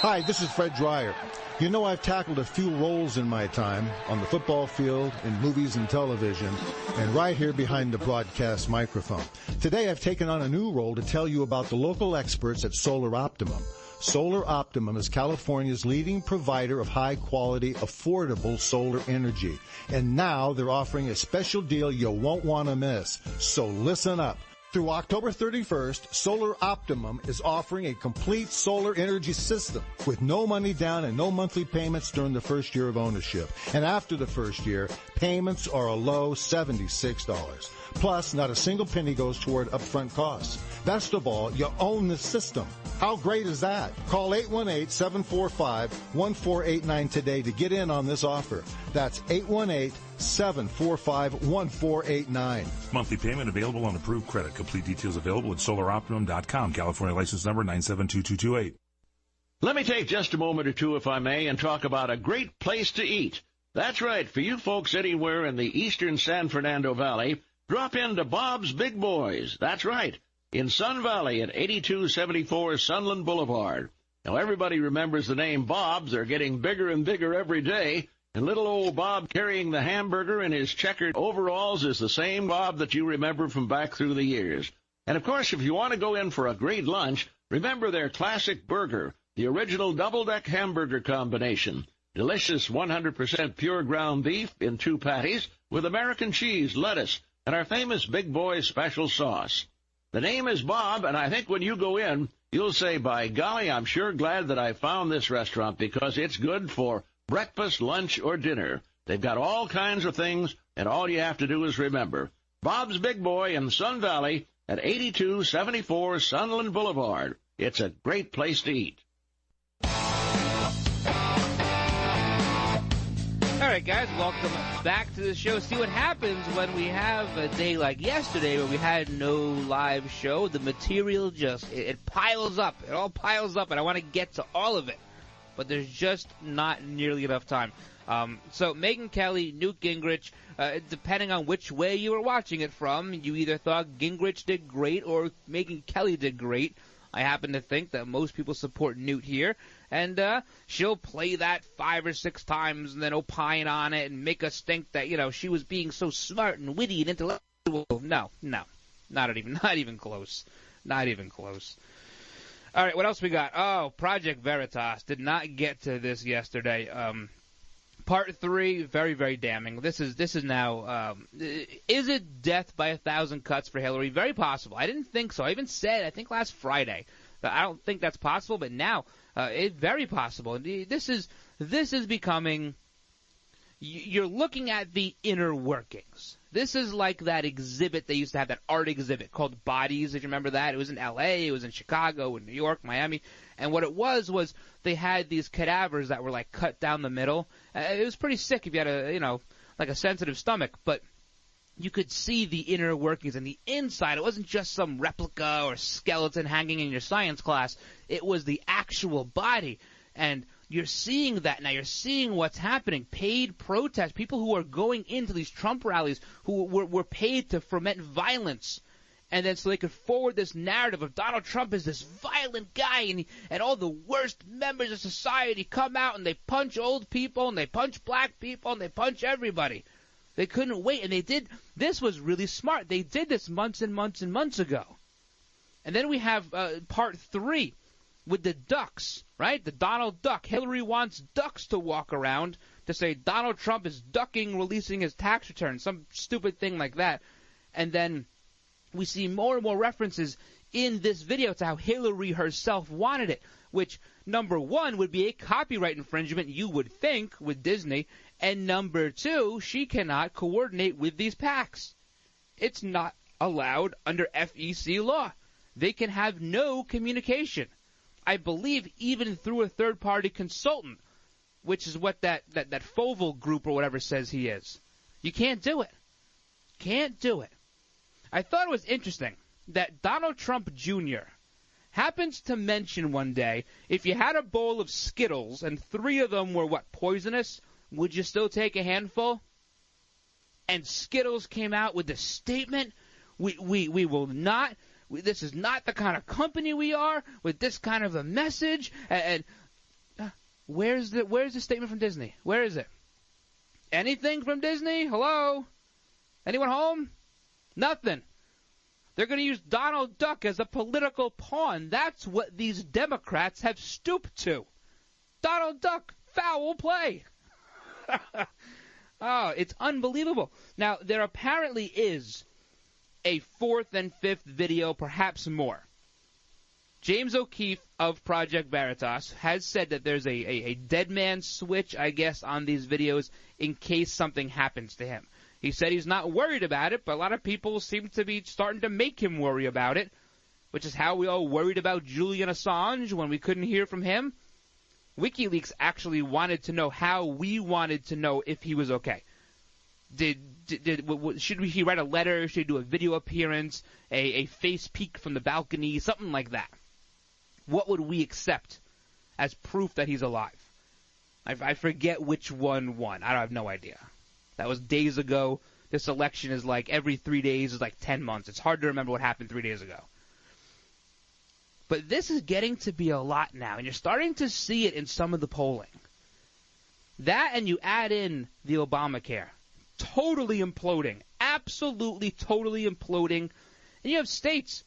Hi, this is Fred Dreyer. I've tackled a few roles in my time on the football field, in movies and television, and right here behind the broadcast microphone. Today I've taken on a new role to tell you about the local experts at Solar Optimum. Solar Optimum is California's leading provider of high-quality, affordable solar energy. And now they're offering a special deal you won't want to miss. So listen up. Through October 31st, Solar Optimum is offering a complete solar energy system with no money down and no monthly payments during the first year of ownership. And after the first year, payments are a low $76. Plus, not a single penny goes toward upfront costs. Best of all, you own the system. How great is that? Call 818-745-1489 today to get in on this offer. That's 818-745-1489. Monthly payment available on approved credit. Complete details available at solaroptimum.com. California license number 9722228. Let me take just a moment or two, if I may, and talk about a great place to eat. That's right. For you folks anywhere in the eastern San Fernando Valley, drop into Bob's Big Boys. That's right. In Sun Valley at 8274 Sunland Boulevard. Now, everybody remembers the name Bob's. They're getting bigger and bigger every day. And little old Bob carrying the hamburger in his checkered overalls is the same Bob that you remember from back through the years. And, of course, if you want to go in for a great lunch, remember their classic burger, the original double-deck hamburger combination. Delicious 100% pure ground beef in 2 patties with American cheese, lettuce, and our famous Big Boy special sauce. The name is Bob, and I think when you go in, you'll say, by golly, I'm sure glad that I found this restaurant because it's good for breakfast, lunch, or dinner. They've got all kinds of things, and all you have to do is remember. Bob's Big Boy in Sun Valley at 8274 Sunland Boulevard. It's a great place to eat. All right, guys, welcome back to the show. See what happens when we have a day like yesterday where we had no live show. The material just, it piles up. It all piles up, and I want to get to all of it. But there's just not nearly enough time. So Megyn Kelly, Newt Gingrich, depending on which way you were watching it from, you either thought Gingrich did great or Megyn Kelly did great. I happen to think that most people support Newt here, and she'll play that 5 or 6 times and then opine on it and make us think that, she was being so smart and witty and intellectual. No, not even close. Not even close. All right, what else we got? Oh, Project Veritas. Did not get to this yesterday. Part 3, very, very damning. This is now, is it death by 1,000 cuts for Hillary? Very possible. I didn't think so. I even said, I think last Friday, that I don't think that's possible, but now, it's very possible. This is becoming, you're looking at the inner workings. This is like that exhibit they used to have, that art exhibit called Bodies, if you remember that. It was in L.A., it was in Chicago, in New York, Miami. And what it was they had these cadavers that were, like, cut down the middle. It was pretty sick if you had a sensitive stomach. But you could see the inner workings and the inside. It wasn't just some replica or skeleton hanging in your science class. It was the actual body. And you're seeing that now. You're seeing what's happening. Paid protest. People who are going into these Trump rallies who were paid to foment violence. And then so they could forward this narrative of Donald Trump as this violent guy, and all the worst members of society come out and they punch old people and they punch black people and they punch everybody. They couldn't wait, and they did. This was really smart. They did this months and months and months ago. And then we have part 3 with the ducks, right? The Donald Duck. Hillary wants ducks to walk around to say Donald Trump is ducking releasing his tax return, some stupid thing like that. And then we see more and more references in this video to how Hillary herself wanted it, which, number 1, would be a copyright infringement, you would think, with Disney, and number 2, she cannot coordinate with these PACs. It's not allowed under FEC law. They can have no communication. I believe even through a third-party consultant, which is what that Foval group or whatever says he is. You can't do it. Can't do it. I thought it was interesting that Donald Trump Jr. happens to mention one day, if you had a bowl of Skittles and 3 of them were, poisonous, would you still take a handful? And Skittles came out with the statement, we will not, this is not the kind of company we are, with this kind of a message, and where's the statement from Disney? Where is it? Anything from Disney? Hello? Anyone home? Nothing. They're going to use Donald Duck as a political pawn. That's what these Democrats have stooped to. Donald Duck, foul play. Oh, it's unbelievable. Now, there apparently is a 4th and 5th video, perhaps more. James O'Keefe of Project Veritas has said that there's a dead man switch, I guess, on these videos in case something happens to him. He said he's not worried about it, but a lot of people seem to be starting to make him worry about it, which is how we all worried about Julian Assange when we couldn't hear from him. WikiLeaks actually wanted to know how we wanted to know if he was okay. Should he write a letter? Should he do a video appearance? A face peek from the balcony? Something like that. What would we accept as proof that he's alive? I forget which one won. I have no idea. That was days ago. This election is like every 3 days is like 10 months. It's hard to remember what happened 3 days ago. But this is getting to be a lot now, and you're starting to see it in some of the polling. That, and you add in the Obamacare. Totally imploding. Absolutely, totally imploding. And you have states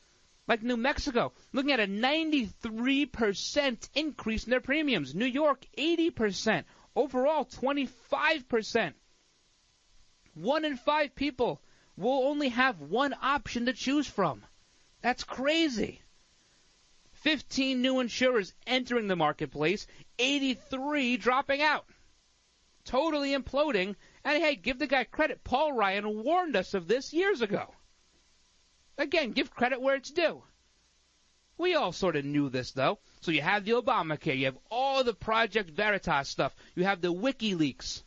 like New Mexico looking at a 93% increase in their premiums. New York, 80%. Overall, 25%. 1 in 5 people will only have one option to choose from. That's crazy. 15 new insurers entering the marketplace, 83 dropping out. Totally imploding. And hey, give the guy credit. Paul Ryan warned us of this years ago. Again, give credit where it's due. We all sort of knew this, though. So you have the Obamacare. You have all the Project Veritas stuff. You have the WikiLeaks.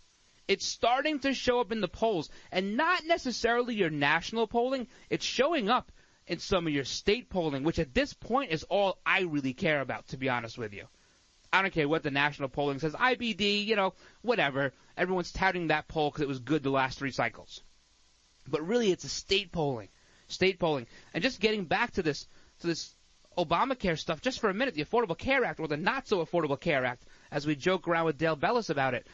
It's starting to show up in the polls, and not necessarily your national polling. It's showing up in some of your state polling, which at this point is all I really care about, to be honest with you. I don't care what the national polling says. IBD, whatever. Everyone's touting that poll because it was good the last 3 cycles. But really, it's a state polling. State polling. And just getting back to this Obamacare stuff just for a minute, the Affordable Care Act or the not-so-Affordable Care Act, as we joke around with Dale Bellis about it.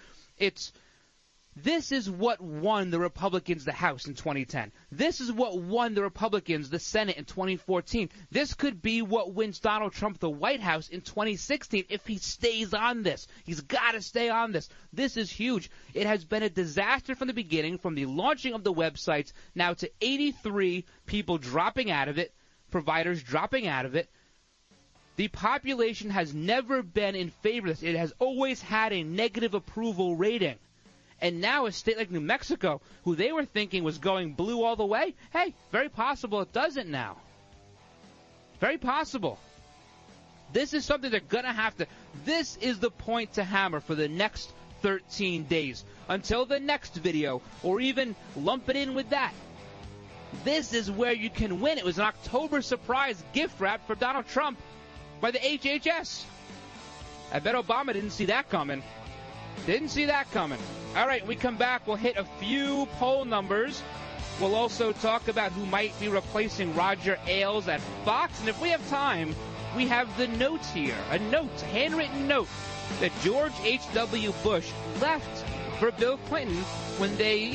This is what won the Republicans the House in 2010. This is what won the Republicans the Senate in 2014. This could be what wins Donald Trump the White House in 2016 if he stays on this. He's got to stay on this. This is huge. It has been a disaster from the beginning, from the launching of the websites now to 83 people dropping out of it, providers dropping out of it. The population has never been in favor of this. It has always had a negative approval rating. And now a state like New Mexico, who they were thinking was going blue all the way, hey, very possible it doesn't now. Very possible. This is something they're going to have to... This is the point to hammer for the next 13 days. Until the next video, or even lump it in with that. This is where you can win. It was an October surprise gift wrap for Donald Trump by the HHS. I bet Obama didn't see that coming. Didn't see that coming. All right, when we come back, we'll hit a few poll numbers. We'll also talk about who might be replacing Roger Ailes at Fox. And if we have time, we have the notes here. A handwritten note that George H.W. Bush left for Bill Clinton when they,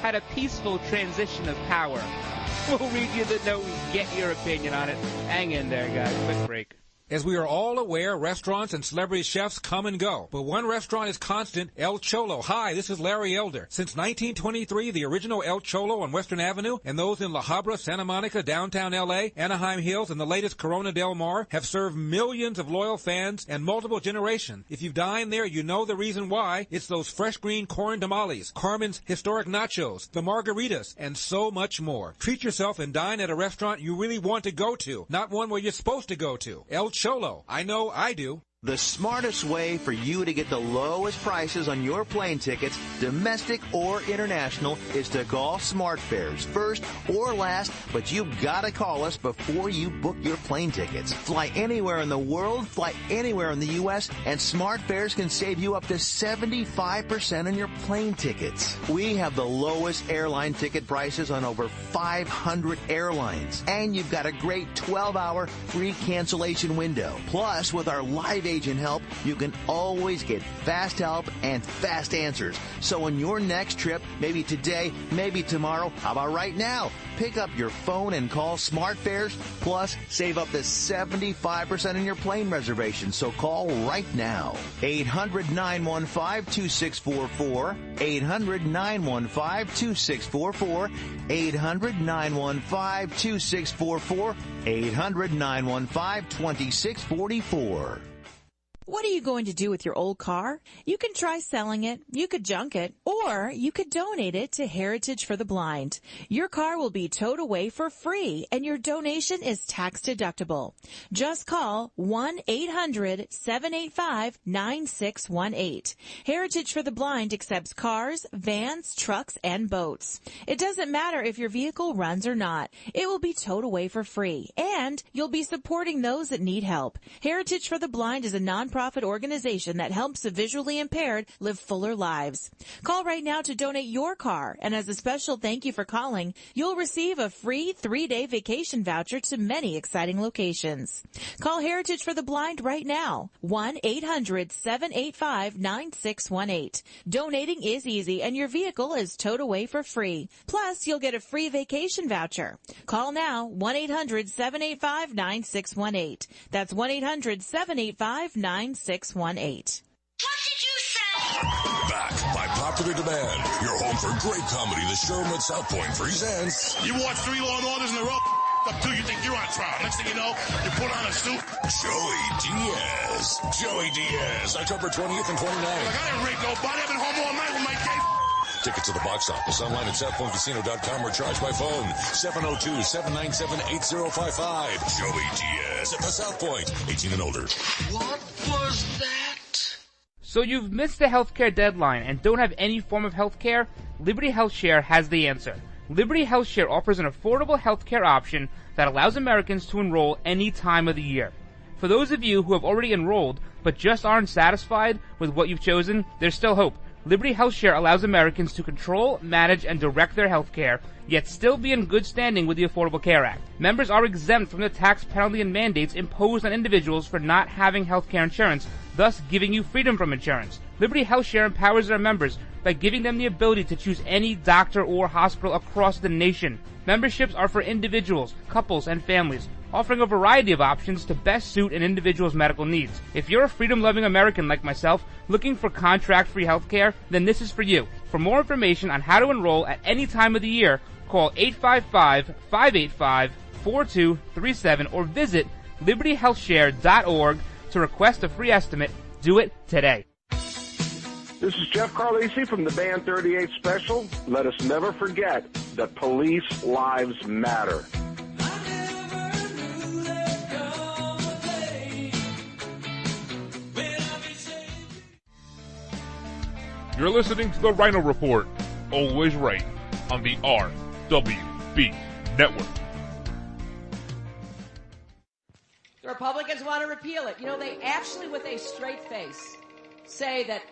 had a peaceful transition of power. We'll read you the note and get your opinion on it. Hang in there, guys. Quick break. As we are all aware, restaurants and celebrity chefs come and go. But one restaurant is constant, El Cholo. Hi, this is Larry Elder. Since 1923, the original El Cholo on Western Avenue and those in La Habra, Santa Monica, downtown L.A., Anaheim Hills, and the latest Corona Del Mar have served millions of loyal fans and multiple generations. If you've dined there, you know the reason why. It's those fresh green corn tamales, Carmen's historic nachos, the margaritas, and so much more. Treat yourself and dine at a restaurant you really want to go to, not one where you're supposed to go to. El Cholo. I know I do. The smartest way for you to get the lowest prices on your plane tickets, domestic or international, is to call SmartFares first or last, but you've got to call us before you book your plane tickets. Fly anywhere in the world, fly anywhere in the U.S., and SmartFares can save you up to 75% on your plane tickets. We have the lowest airline ticket prices on over 500 airlines, and you've got a great 12-hour free cancellation window. Plus, with our live agent help, you can always get fast help and fast answers. So on your next trip, maybe today, maybe tomorrow, how about right now? Pick up your phone and call SmartFares, plus save up to 75% on your plane reservation. So call right now. 800-915-2644. 800-915-2644. 800-915-2644. 800-915-2644. What are you going to do with your old car? You can try selling it, you could junk it, or you could donate it to Heritage for the Blind. Your car will be towed away for free, and your donation is tax deductible. Just call 1-800-785-9618. Heritage for the Blind accepts cars, vans, trucks, and boats. It doesn't matter if your vehicle runs or not. It will be towed away for free, and you'll be supporting those that need help. Heritage for the Blind is a nonprofit organization that helps the visually impaired live fuller lives. Call right now to donate your car, and as a special thank you for calling, you'll receive a free 3-day vacation voucher to many exciting locations. Call Heritage for the Blind right now, 1-800-785-9618. Donating is easy, and your vehicle is towed away for free. Plus, you'll get a free vacation voucher. Call now, 1-800-785-9618. That's 1-800-785-9618. 618. Back by popular demand. Your home for great comedy. The Showroom at South Point presents. You watch 3 Law and Orders in a row. Up to you think you're on trial. Next thing you know, you put on a suit. Joey Diaz. Joey Diaz. October 20th and 29th. Like, I didn't rape nobody. I've been home all night with my gay. Tickets to the box office online at SouthPointCasino.com or charged by phone 702-797-8055. Joey Diaz at the South Point. 18 and older. What was that? So you've missed the healthcare deadline and don't have any form of healthcare? Liberty HealthShare has the answer. Liberty HealthShare offers an affordable healthcare option that allows Americans to enroll any time of the year. For those of you who have already enrolled but just aren't satisfied with what you've chosen, there's still hope. Liberty HealthShare allows Americans to control, manage, and direct their health care yet still be in good standing with the Affordable Care Act. Members are exempt from the tax penalty and mandates imposed on individuals for not having health care insurance, thus giving you freedom from insurance. Liberty HealthShare empowers their members by giving them the ability to choose any doctor or hospital across the nation. Memberships are for individuals, couples, and families, offering a variety of options to best suit an individual's medical needs. If you're a freedom-loving American like myself, looking for contract-free health care, then this is for you. For more information on how to enroll at any time of the year, call 855-585-4237 or visit libertyhealthshare.org to request a free estimate. Do it today. This is Jeff Carlisi from the Band 38 Special. Let us never forget that police lives matter. You're listening to the Ryno Report, always right, on the RWB Network. The Republicans want to repeal it. You know, they actually, with a straight face, say that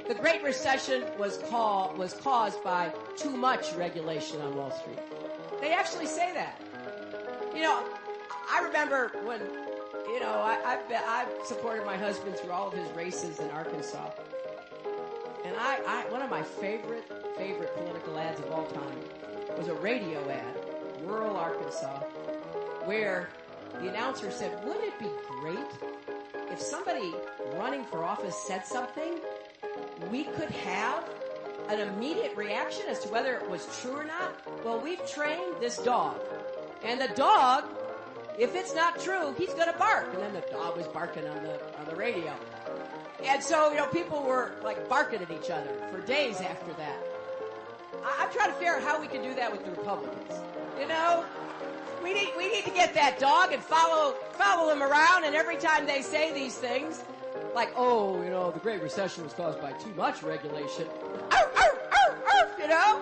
the Great Recession was caused by too much regulation on Wall Street. They actually say that. You know, I remember when, you know, I've supported my husband through all of his races in Arkansas. And I one of my favorite political ads of all time was a radio ad, rural Arkansas, where the announcer said, wouldn't it be great if somebody running for office said something, we could have an immediate reaction as to whether it was true or not? Well, we've trained this dog. And the dog, if it's not true, he's going to bark. And then the dog was barking on the radio. And so, you know, people were like barking at each other for days after that. I'm trying to figure out how we can do that with the Republicans. You know, we need to get that dog and follow them around, and every time they say these things, like, oh, you know, the Great Recession was caused by too much regulation. You know,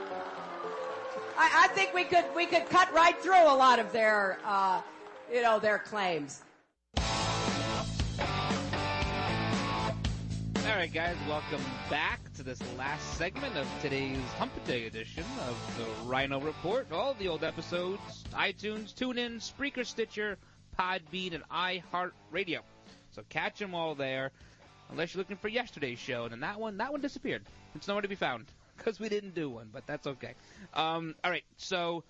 I think we could cut right through a lot of their their claims. All right, guys, welcome back to this last segment of today's Hump Day edition of the Ryno Report. All the old episodes, iTunes, TuneIn, Spreaker, Stitcher, Podbean, and iHeartRadio. So catch them all there, unless you're looking for yesterday's show. And then that one disappeared. It's nowhere to be found because we didn't do one, but that's okay. All right, so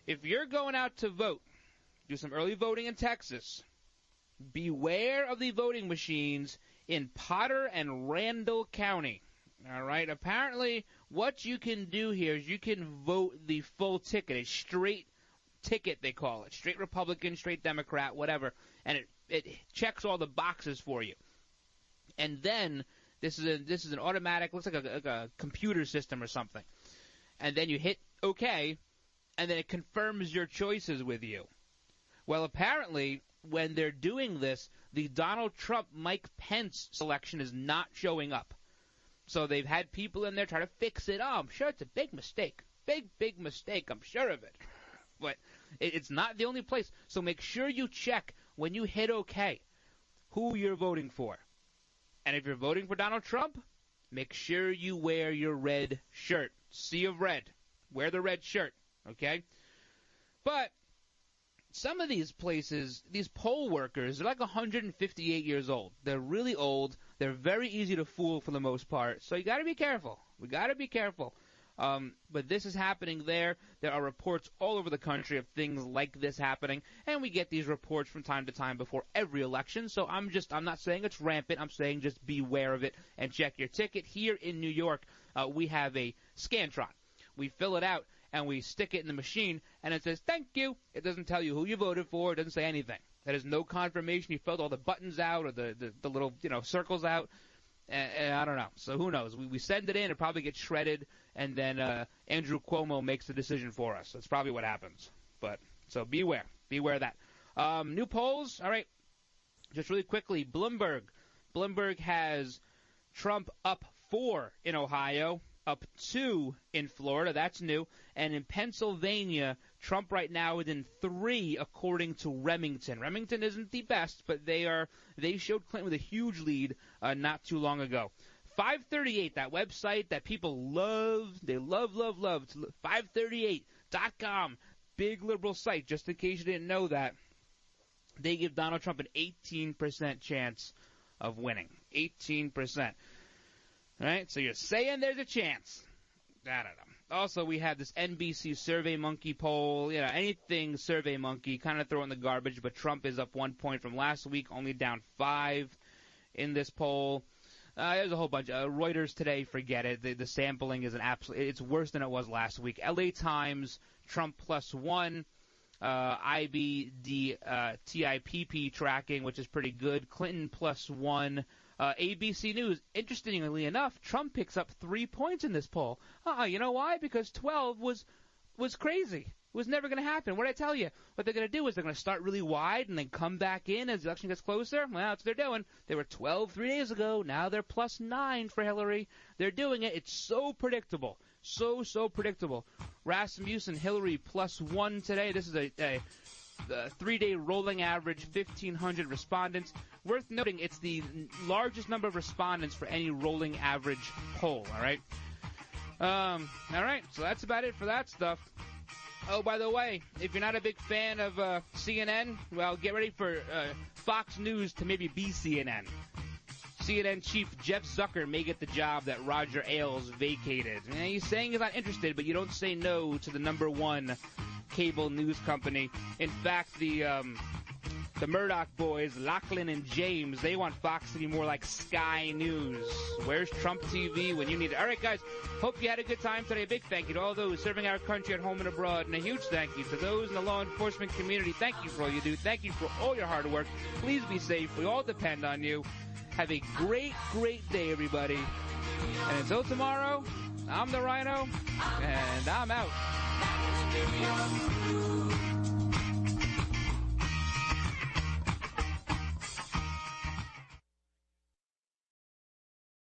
if you're going out to vote, do some early voting in Texas, beware of the voting machines in Potter and Randall County. All right. Apparently, what you can do here is you can vote the full ticket, a straight ticket they call it, straight Republican, straight Democrat, whatever, and it checks all the boxes for you. And then this is an automatic, looks like a computer system or something. And then you hit OK, and then it confirms your choices with you. Well, apparently, when they're doing this, the Donald Trump-Mike Pence selection is not showing up. So they've had people in there try to fix it. Oh, I'm sure it's a big mistake. Big mistake. I'm sure of it. But it's not the only place. So make sure you check when you hit OK who you're voting for. And if you're voting for Donald Trump, make sure you wear your red shirt. Sea of red. Wear the red shirt. Okay? But some of these places, these poll workers, they're like 158 years old. They're really old. They're very easy to fool for the most part. So you got to be careful. We got to be careful. But this is happening there. There are reports all over the country of things like this happening, and we get these reports from time to time before every election. So I'm not saying it's rampant. I'm saying just beware of it and check your ticket. Here in New York, we have a Scantron. We fill it out and we stick it in the machine, and it says, thank you. It doesn't tell you who you voted for. It doesn't say anything. That is no confirmation. You filled all the buttons out or the little, circles out. And I don't know. So who knows? We send it in. It probably gets shredded, and then Andrew Cuomo makes the decision for us. That's probably what happens. But so beware. Beware of that. New polls. All right. Just really quickly, Bloomberg. Bloomberg has Trump up 4 in Ohio, up 2 in Florida. That's new. And in Pennsylvania, Trump right now is in 3, according to Remington. Remington isn't the best, but they showed Clinton with a huge lead not too long ago. 538, that website that people love, they love. 538 Trump.com, big liberal site, just in case you didn't know that. They give Donald Trump an 18% chance of winning. 18%. All right, so you're saying there's a chance. I don't know. Also, we have this NBC Survey Monkey poll. You know, anything Survey Monkey, kind of throw it in the garbage, but Trump is up 1 point from last week, only down 5 in this poll. There's a whole bunch. Reuters today, forget it. The sampling is it's worse than it was last week. LA Times, Trump +1. IBD TIPP tracking, which is pretty good. Clinton +1. ABC News, interestingly enough, Trump picks up 3 points in this poll. You know why? Because 12 was crazy. It was never going to happen. What did I tell you? What they're going to do is they're going to start really wide and then come back in as the election gets closer. Well, that's what they're doing. They were 12 3 days ago. Now they're +9 for Hillary. They're doing it. It's so predictable. So predictable. Rasmussen, Hillary +1 today. This is a 3-day rolling average, 1,500 respondents. Worth noting, it's the largest number of respondents for any rolling average poll, all right? All right, so that's about it for that stuff. Oh, by the way, if you're not a big fan of CNN, well, get ready for Fox News to maybe be CNN. CNN chief Jeff Zucker may get the job that Roger Ailes vacated. He's saying he's not interested, but you don't say no to the #1 cable news company. In fact, the Murdoch boys, Lachlan and James, they want Fox to be more like Sky News. Where's Trump TV when you need it? All right, guys, hope you had a good time today. A big thank you to all those serving our country at home and abroad, and a huge thank you to those in the law enforcement community. Thank you for all you do. Thank you for all your hard work. Please be safe. We all depend on you. Have a great, great day, everybody. And until tomorrow, I'm the Ryno, and I'm out.